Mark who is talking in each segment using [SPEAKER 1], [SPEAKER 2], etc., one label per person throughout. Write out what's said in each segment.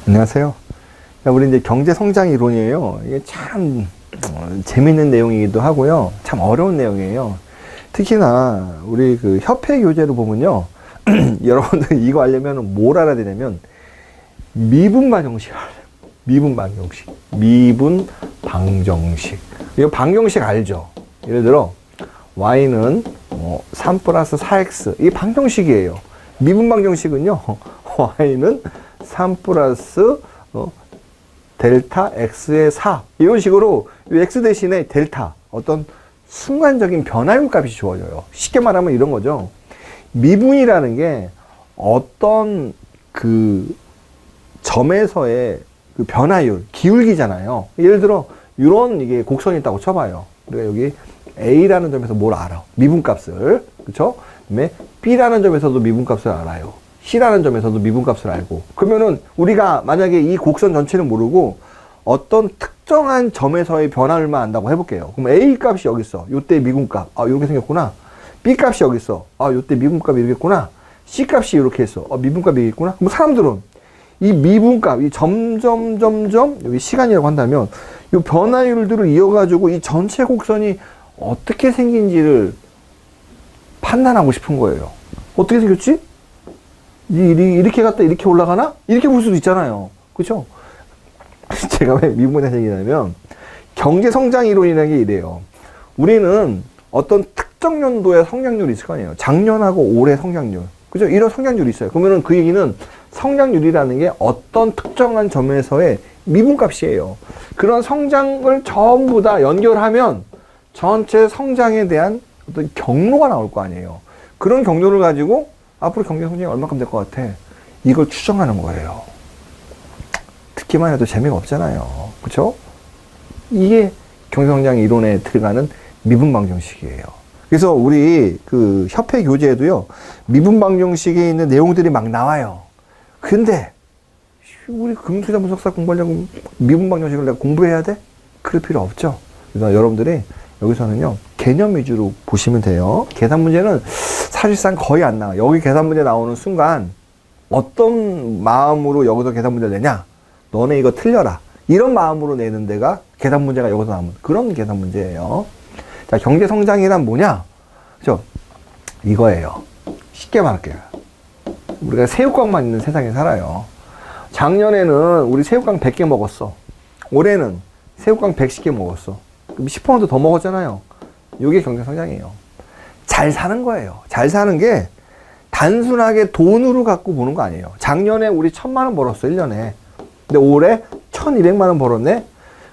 [SPEAKER 1] 안녕하세요. 우리 이제 경제 성장 이론이에요. 이게 참 재밌는 내용이기도 하고요. 참 어려운 내용이에요. 특히나 우리 그 협회 교재로 보면요. 여러분들 이거 하려면 뭘 알아야 되냐면 미분 방정식 알아요. 미분 방정식. 미분 방정식. 이거 방정식 알죠? 예를 들어 y는 3 플러스 4x 이 방정식이에요. 미분 방정식은요. y는 3 플러스 델타 x의 4 이런 식으로 x 대신에 델타 어떤 순간적인 변화율 값이 주어져요. 쉽게 말하면 이런 거죠. 미분이라는 게 어떤 그 점에서의 그 변화율, 기울기잖아요. 예를 들어 이런 이게 곡선이 있다고 쳐봐요. 우리가 여기 A라는 점에서 뭘 알아? 미분값을. 그쵸? 그다음에 B라는 점에서도 미분값을 알아요. C라는 점에서도 미분값을 알고. 그러면은 우리가 만약에 이 곡선 전체를 모르고 어떤 특정한 점에서의 변화율만 안다고 해볼게요. 그럼 A 값이 여기 있어. 요때 미분값. 아, 이렇게 생겼구나. B 값이 여기 있어. 아, 요때 미분값이 이렇겠구나. C 값이 이렇게 했어. 미분값이 이겠구나. 그럼 사람들은 이 미분값, 이 점점, 여기 시간이라고 한다면 이 변화율들을 이어가지고 이 전체 곡선이 어떻게 생긴지를 판단하고 싶은 거예요. 어떻게 생겼지? 이렇게 갔다 이렇게 올라가나? 이렇게 볼 수도 있잖아요. 그쵸? 제가 왜 미분이 생기냐면 경제성장 이론이라는 게 이래요. 우리는 어떤 특정 연도의 성장률이 있을 거 아니에요. 작년하고 올해 성장률. 그죠? 이런 성장률이 있어요. 그러면 그 얘기는 성장률이라는 게 어떤 특정한 점에서의 미분값이에요. 그런 성장을 전부 다 연결하면 전체 성장에 대한 어떤 경로가 나올 거 아니에요. 그런 경로를 가지고 앞으로 경제 성장이 얼마큼 될 것 같아? 이걸 추정하는 거예요. 듣기만 해도 재미가 없잖아요. 그쵸? 이게 경제 성장 이론에 들어가는 미분 방정식이에요. 그래서 우리 그 협회 교재에도요, 미분 방정식에 있는 내용들이 막 나와요. 근데 우리 금수저 분석사 공부하려고 미분 방정식을 내가 공부해야 돼? 그럴 필요 없죠. 그래서 여러분들이 여기서는요, 개념 위주로 보시면 돼요. 계산 문제는 사실상 거의 안 나와요. 여기 계산 문제 나오는 순간 어떤 마음으로 여기서 계산 문제를 내냐? 너네 이거 틀려라. 이런 마음으로 내는 데가 계산 문제가 여기서 나오는 그런 계산 문제예요. 자, 경제 성장이란 뭐냐? 그죠? 이거예요. 쉽게 말할게요. 우리가 새우깡만 있는 세상에 살아요. 작년에는 우리 새우깡 100개 먹었어. 올해는 새우깡 110개 먹었어. 그럼 10% 더 먹었잖아요. 이게 경제 성장이에요. 잘 사는 거예요. 잘 사는 게 단순하게 돈으로 갖고 보는 거 아니에요. 작년에 우리 1000만 원 벌었어, 1년에. 근데 올해 1200만 원 벌었네?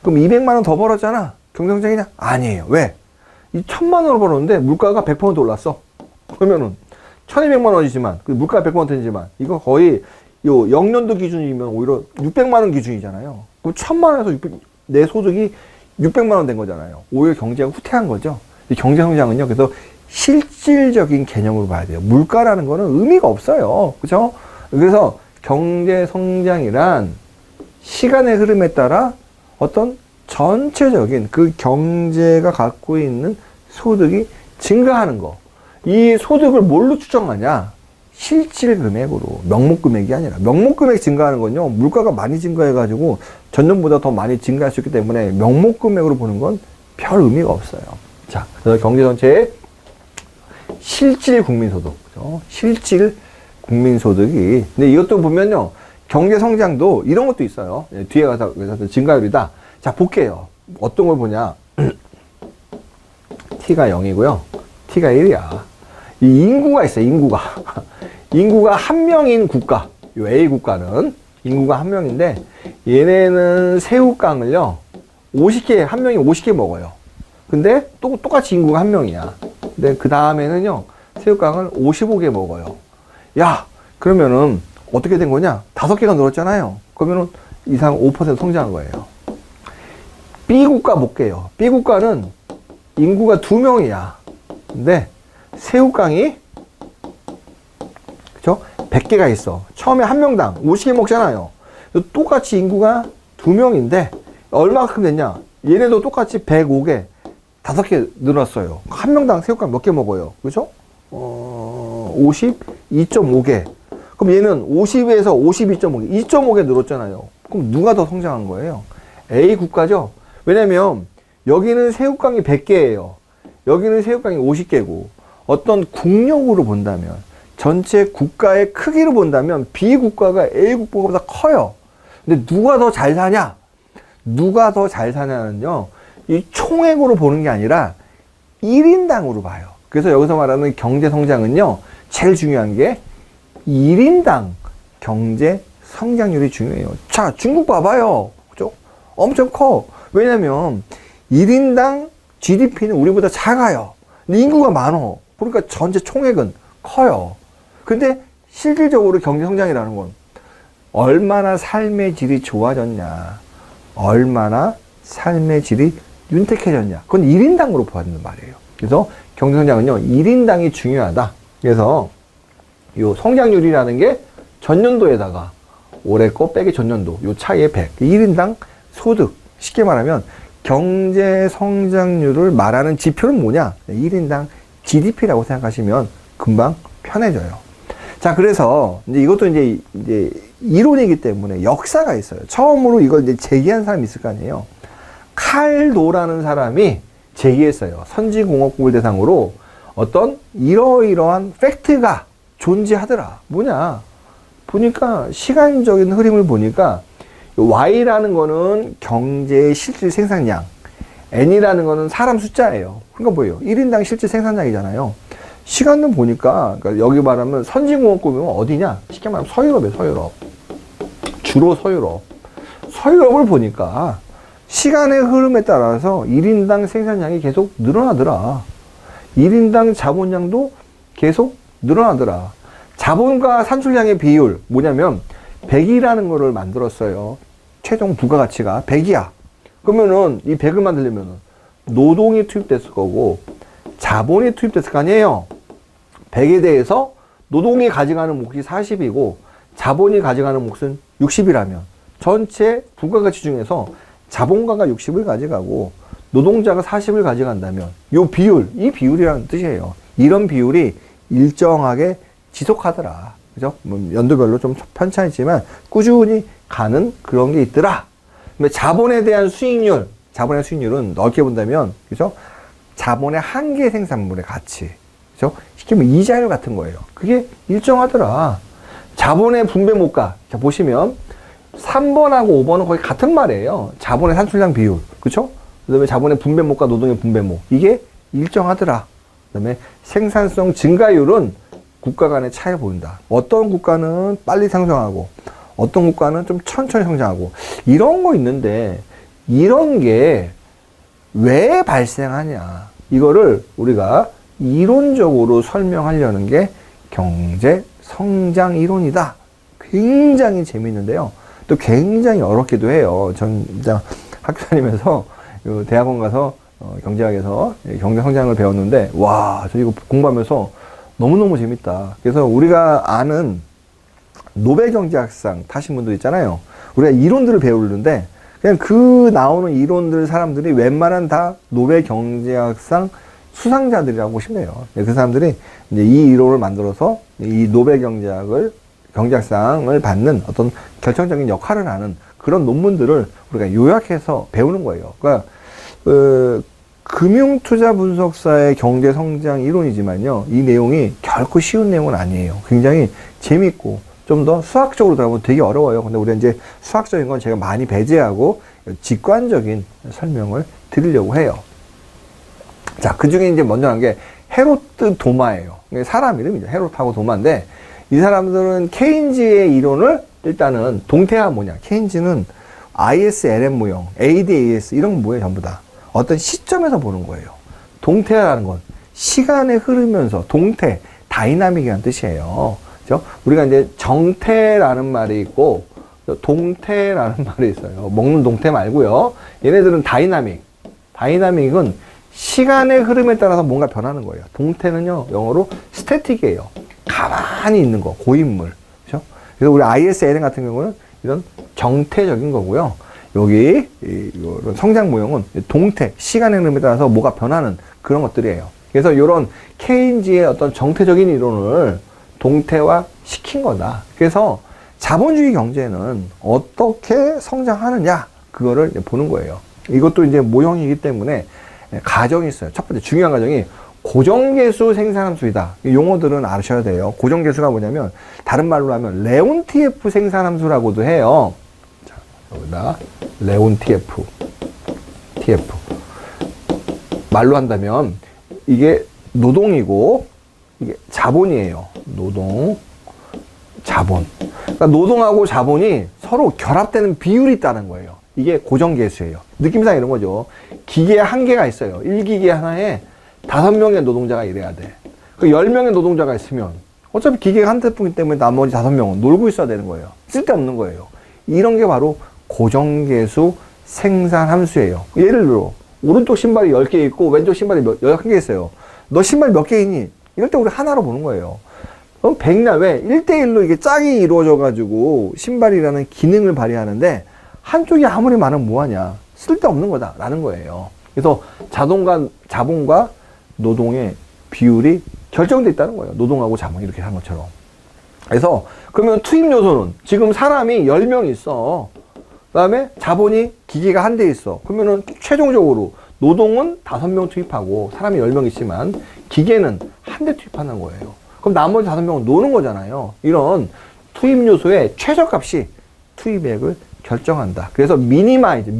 [SPEAKER 1] 그럼 200만 원 더 벌었잖아. 경제 성장이냐? 아니에요. 왜? 이 1000만 원을 벌었는데 물가가 100% 올랐어. 그러면은 1200만 원이지만, 물가가 100%이지만, 이거 거의 요 0년도 기준이면 오히려 600만 원 기준이잖아요. 그럼 1000만 원에서 내 소득이 600만 원 된 거잖아요. 오히려 경제가 후퇴한 거죠. 이 경제 성장은요. 그래서 실질적인 개념으로 봐야 돼요. 물가라는 거는 의미가 없어요. 그렇죠? 그래서 경제 성장이란 시간의 흐름에 따라 어떤 전체적인 그 경제가 갖고 있는 소득이 증가하는 거. 이 소득을 뭘로 추정하냐? 실질 금액으로. 명목 금액이 아니라. 명목 금액 증가하는 건요. 물가가 많이 증가해가지고 전년보다 더 많이 증가할 수 있기 때문에 명목 금액으로 보는 건 별 의미가 없어요. 자, 그래서 경제 전체의 실질 국민소득. 그죠? 실질 국민소득이. 근데 이것도 보면요. 경제 성장도 이런 것도 있어요. 뒤에 가서 증가율이다. 자, 볼게요. 어떤 걸 보냐. T가 0이고요. T가 1이야. 이 인구가 있어요. 인구가. 인구가 한 명인 국가. 요 A 국가는 인구가 한 명인데 얘네는 새우깡을요. 50개, 한 명이 50개 먹어요. 근데 똑같이 인구가 한 명이야. 근데 그 다음에는요. 새우깡을 55개 먹어요. 야, 그러면은 어떻게 된 거냐? 5개가 늘었잖아요. 그러면은 이상 5% 성장한 거예요. B국가 볼게요. B국가는 인구가 2명이야. 근데 새우깡이 그쵸? 100개가 있어. 처음에 한 명당 50개 먹잖아요. 똑같이 인구가 2명인데 얼마큼 됐냐? 얘네도 똑같이 105개 5개 늘었어요. 한 명당 새우깡 몇 개 먹어요? 그죠? 52.5개. 그럼 얘는 50에서 52.5개, 2.5개 늘었잖아요. 그럼 누가 더 성장한 거예요? A 국가죠. 왜냐면 여기는 새우깡이 100개예요. 여기는 새우깡이 50개고 어떤 국력으로 본다면 전체 국가의 크기로 본다면 B 국가가 A 국가보다 커요. 근데 누가 더 잘 사냐? 누가 더 잘 사냐는요. 이 총액으로 보는 게 아니라 1인당으로 봐요. 그래서 여기서 말하는 경제 성장은요. 제일 중요한 게 1인당 경제 성장률이 중요해요. 자, 중국 봐봐요. 그죠? 엄청 커. 왜냐면 1인당 GDP는 우리보다 작아요. 근데 인구가 많어. 그러니까 전체 총액은 커요. 근데 실질적으로 경제 성장이라는 건 얼마나 삶의 질이 좋아졌냐, 얼마나 삶의 질이 윤택해졌냐. 그건 1인당으로 봐야 된단 말이에요. 그래서 경제 성장은요, 1인당이 중요하다. 그래서 요 성장률이라는 게 전년도에다가 올해 거 빼기 전년도 요 차이에 100. 1인당 소득. 쉽게 말하면 경제 성장률을 말하는 지표는 뭐냐? 1인당 GDP라고 생각하시면 금방 편해져요. 자, 그래서 이제 이것도 이제 이론이기 때문에 역사가 있어요. 처음으로 이걸 이제 제기한 사람이 있을 거 아니에요. 칼도라는 사람이 제기했어요. 선진공업국을 대상으로 어떤 이러이러한 팩트가 존재하더라. 뭐냐? 보니까 시간적인 흐름을 보니까 Y라는 거는 경제의 실질 생산량, N이라는 거는 사람 숫자예요. 그러니까 뭐예요? 1인당 실질 생산량이잖아요. 시간을 보니까, 그러니까 여기 말하면 선진공업국이면 어디냐? 쉽게 말하면 서유럽이에요, 서유럽. 주로 서유럽. 서유럽을 보니까 시간의 흐름에 따라서 1인당 생산량이 계속 늘어나더라. 1인당 자본량도 계속 늘어나더라. 자본과 산출량의 비율, 뭐냐면 100이라는 거를 만들었어요. 최종 부가가치가 100이야. 그러면은 이 100을 만들려면 노동이 투입됐을 거고 자본이 투입됐을 거 아니에요. 100에 대해서 노동이 가져가는 몫이 40이고 자본이 가져가는 몫은 60이라면 전체 부가가치 중에서 자본가가 60을 가져가고 노동자가 40을 가져간다면 이 비율, 이 비율이라는 뜻이에요. 이런 비율이 일정하게 지속하더라. 그죠? 뭐 연도별로 좀 편차있지만 꾸준히 가는 그런 게 있더라. 자본에 대한 수익률, 자본의 수익률은 넓게 본다면, 그죠? 자본의 한 개 생산물의 가치, 그죠? 쉽게 말하면 이자율 같은 거예요. 그게 일정하더라. 자본의 분배목가, 자, 보시면 3번하고 5번은 거의 같은 말이에요. 자본의 산출량 비율, 그죠? 그 다음에 자본의 분배목과 노동의 분배목, 이게 일정하더라. 그 다음에 생산성 증가율은 국가 간의 차이를 보인다. 어떤 국가는 빨리 상승하고 어떤 국가는 좀 천천히 성장하고 이런 거 있는데 이런 게 왜 발생하냐, 이거를 우리가 이론적으로 설명하려는 게 경제 성장 이론이다. 굉장히 재미있는데요. 또 굉장히 어렵기도 해요. 전 진짜 학교 다니면서 대학원 가서 경제학에서 경제 성장을 배웠는데 와, 저 이거 공부하면서 너무너무 재밌다. 그래서 우리가 아는 노벨 경제학상 타신 분들 있잖아요. 우리가 이론들을 배우는데 그냥 그 나오는 이론들 사람들이 웬만한 다 노벨 경제학상 수상자들이라고 보시면 돼요. 그 사람들이 이제 이 이론을 만들어서 이 노벨 경제학상을 받는 어떤 결정적인 역할을 하는 그런 논문들을 우리가 요약해서 배우는 거예요. 그러니까 금융투자 분석사의 경제 성장 이론이지만요, 이 내용이 결코 쉬운 내용은 아니에요. 굉장히 재밌고 좀 더 수학적으로 들어가면 되게 어려워요. 근데 우리가 이제 수학적인 건 제가 많이 배제하고 직관적인 설명을 드리려고 해요. 자, 그 중에 이제 먼저 한 게 헤로트 도마예요. 사람 이름이죠. 헤로트하고 도마인데 이 사람들은 케인즈의 이론을 일단은 동태가 뭐냐. 케인즈는 ISLM 모형, ADAS 이런 건 뭐예요? 전부 다 어떤 시점에서 보는 거예요. 동태라는 건 시간에 흐르면서 동태, 다이나믹이라는 뜻이에요. 그죠? 우리가 이제 정태라는 말이 있고 동태라는 말이 있어요. 먹는 동태 말고요. 얘네들은 다이나믹. 다이나믹은 시간의 흐름에 따라서 뭔가 변하는 거예요. 동태는요, 영어로 스태틱이에요. 가만히 있는 거, 고인물. 그죠? 그래서 우리 ISLM 같은 경우는 이런 정태적인 거고요. 여기 이런 성장 모형은 동태, 시간의 흐름에 따라서 뭐가 변하는 그런 것들이에요. 그래서 이런 케인즈의 어떤 정태적인 이론을 동태화 시킨 거다. 그래서 자본주의 경제는 어떻게 성장하느냐, 그거를 보는 거예요. 이것도 이제 모형이기 때문에 가정이 있어요. 첫 번째 중요한 가정이 고정계수 생산함수이다. 이 용어들은 아셔야 돼요. 고정계수가 뭐냐면 다른 말로 하면 레온티에프 생산함수라고도 해요. 자, 여기다 레온티에프, TF. 말로 한다면 이게 노동이고 이게 자본이에요. 노동, 자본. 그러니까 노동하고 자본이 서로 결합되는 비율이 있다는 거예요. 이게 고정계수예요. 느낌상 이런 거죠. 기계에 한계가 있어요. 1기계 하나에 5명의 노동자가 일해야 돼. 그 10명의 노동자가 있으면 어차피 기계가 한 대뿐이기 때문에 나머지 5명은 놀고 있어야 되는 거예요. 쓸데없는 거예요. 이런 게 바로 고정계수 생산함수예요. 예를 들어 오른쪽 신발이 10개 있고 왼쪽 신발이 11개 있어요. 너 신발 몇 개 있니? 이럴 때 우리 하나로 보는 거예요. 그럼 백날 왜 1대1로 이게 짝이 이루어져 가지고 신발이라는 기능을 발휘하는데 한쪽이 아무리 많으면 뭐하냐, 쓸데없는 거다라는 거예요. 그래서 자본과 노동의 비율이 결정돼 있다는 거예요. 노동하고 자본 이렇게 한 것처럼. 그래서 그러면 투입 요소는 지금 사람이 10명 있어. 그 다음에 자본이 기계가 한 대 있어. 그러면은 최종적으로 노동은 5명 투입하고 사람이 10명 있지만 기계는 한 대 투입하는 거예요. 그럼 나머지 5명은 노는 거잖아요. 이런 투입 요소의 최저값이 투입액을 결정한다. 그래서 미니마이즈,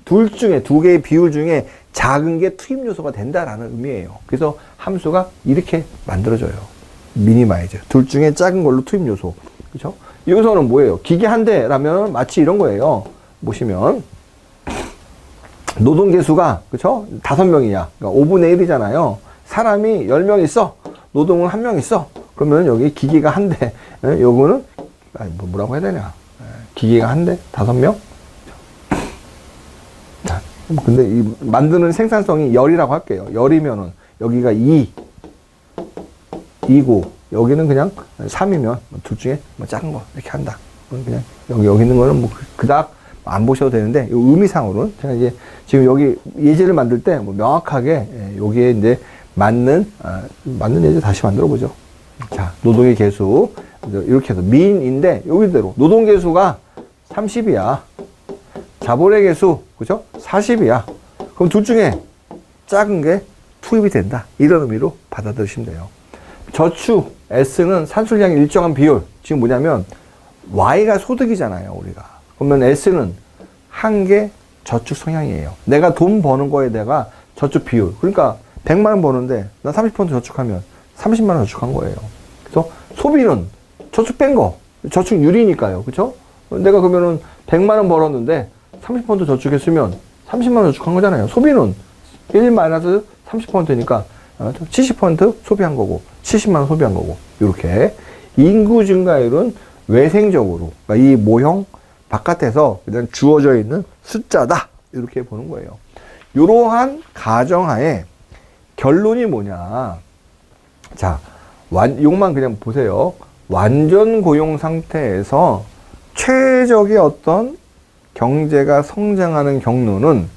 [SPEAKER 1] 둘 중에, 두 개의 비율 중에 작은 게 투입 요소가 된다라는 의미예요. 그래서 함수가 이렇게 만들어져요. 미니마이즈. 둘 중에 작은 걸로 투입 요소. 그죠? 여기서는 뭐예요? 기계 한 대라면 마치 이런 거예요. 보시면. 노동계수가, 그쵸? 5명이냐. 그러니까 5분의 1이잖아요. 사람이 10명 있어. 노동은 1명 있어. 그러면 여기 기계가 한 대. 요거는, 뭐라고 해야 되냐. 기계가 한 대, 5명? 자, 근데 이 만드는 생산성이 열이라고 할게요. 열이면은 여기가 2고 여기는 그냥 3이면 둘 중에 뭐 작은 거 이렇게 한다. 그냥 여기 있는 거는 뭐 그닥 안 보셔도 되는데 의미상으로는 제가 이제 지금 여기 예제를 만들 때 뭐 명확하게 여기에 이제 맞는 예제 다시 만들어 보죠. 자, 노동의 계수 이렇게 해서 민인데 여기대로 노동 계수가 30이야. 자본의 계수, 그죠? 40이야. 그럼 둘 중에 작은 게 투입이 된다. 이런 의미로 받아들이시면 돼요. 저축, S는 산술량의 일정한 비율. 지금 뭐냐면, Y가 소득이잖아요, 우리가. 그러면 S는 한계 저축 성향이에요. 내가 돈 버는 거에 내가 저축 비율. 그러니까 100만원 버는데, 나 30% 저축하면 30만원 저축한 거예요. 그래서 소비는 저축 뺀 거. 저축률이니까요. 그쵸? 내가 그러면은 100만원 벌었는데, 30% 저축했으면 30만원 저축한 거잖아요. 소비는 1-30%니까 70% 소비한 거고 70만원 소비한 거고 이렇게 인구 증가율은 외생적으로 그러니까 이 모형 바깥에서 그냥 주어져 있는 숫자다 이렇게 보는 거예요. 이러한 가정하에 결론이 뭐냐. 자, 이것만 그냥 보세요. 완전 고용 상태에서 최적의 어떤 경제가 성장하는 경로는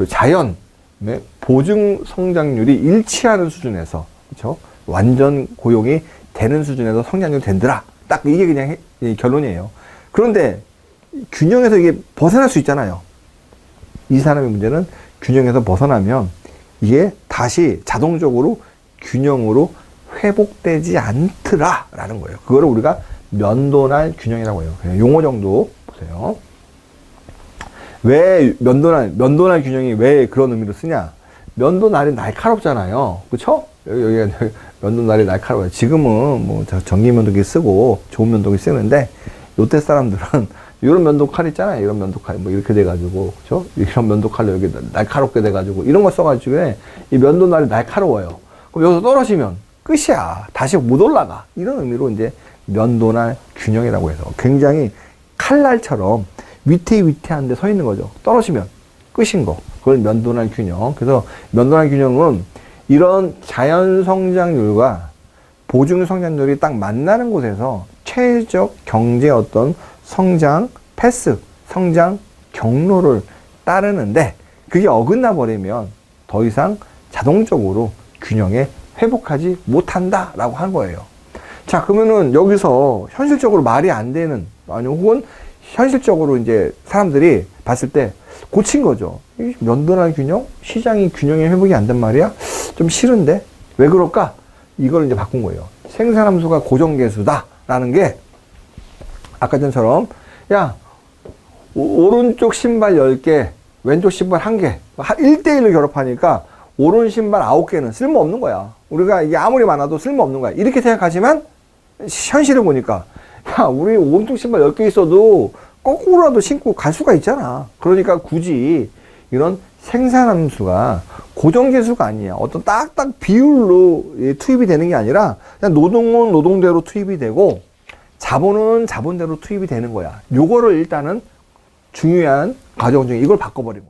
[SPEAKER 1] 자연의 보증 성장률이 일치하는 수준에서, 그렇죠? 완전 고용이 되는 수준에서 성장률이 된더라. 딱 이게 그냥 결론이에요. 그런데 균형에서 이게 벗어날 수 있잖아요. 이 사람의 문제는 균형에서 벗어나면 이게 다시 자동적으로 균형으로 회복되지 않더라라는 거예요. 그거를 우리가 면도날 균형이라고 해요. 그냥 용어 정도 보세요. 왜 면도날 균형이 왜 그런 의미로 쓰냐? 면도날이 날카롭잖아요. 그쵸? 여기가 면도날이 날카로워요. 지금은 뭐 전기 면도기 쓰고 좋은 면도기 쓰는데 요때 사람들은 이런 면도칼 있잖아요. 이런 면도칼 뭐 이렇게 돼가지고 그쵸? 이런 면도칼로 여기 날카롭게 돼가지고 이런 거 써가지고 이 면도날이 날카로워요. 그럼 여기서 떨어지면 끝이야. 다시 못 올라가. 이런 의미로 이제 면도날 균형이라고 해서 굉장히 칼날처럼 위태위태한 데 서 있는 거죠. 떨어지면 끝인 거. 그걸 면도날 균형. 그래서 면도날 균형은 이런 자연 성장률과 보증 성장률이 딱 만나는 곳에서 최적 경제 어떤 성장 패스, 성장 경로를 따르는데 그게 어긋나 버리면 더 이상 자동적으로 균형에 회복하지 못한다라고 한 거예요. 자, 그러면은 여기서 현실적으로 말이 안 되는, 아니면 혹은 현실적으로 이제 사람들이 봤을 때 고친 거죠. 이 연돈할 균형? 시장이 균형이 회복이 안 된 말이야? 좀 싫은데? 왜 그럴까? 이걸 이제 바꾼 거예요. 생산함수가 고정계수다. 라는 게, 아까 전처럼, 야, 오른쪽 신발 10개, 왼쪽 신발 1개, 1대1로 결합하니까, 오른 신발 9개는 쓸모없는 거야. 우리가 이게 아무리 많아도 쓸모없는 거야. 이렇게 생각하지만, 현실을 보니까, 야, 우리 오른쪽 신발 10개 있어도, 거꾸로라도 신고 갈 수가 있잖아. 그러니까 굳이 이런 생산함수가 고정계수가 아니야. 어떤 딱딱 비율로 투입이 되는 게 아니라 그냥 노동은 노동대로 투입이 되고 자본은 자본대로 투입이 되는 거야. 요거를 일단은 중요한 과정 중에 이걸 바꿔버린 거야.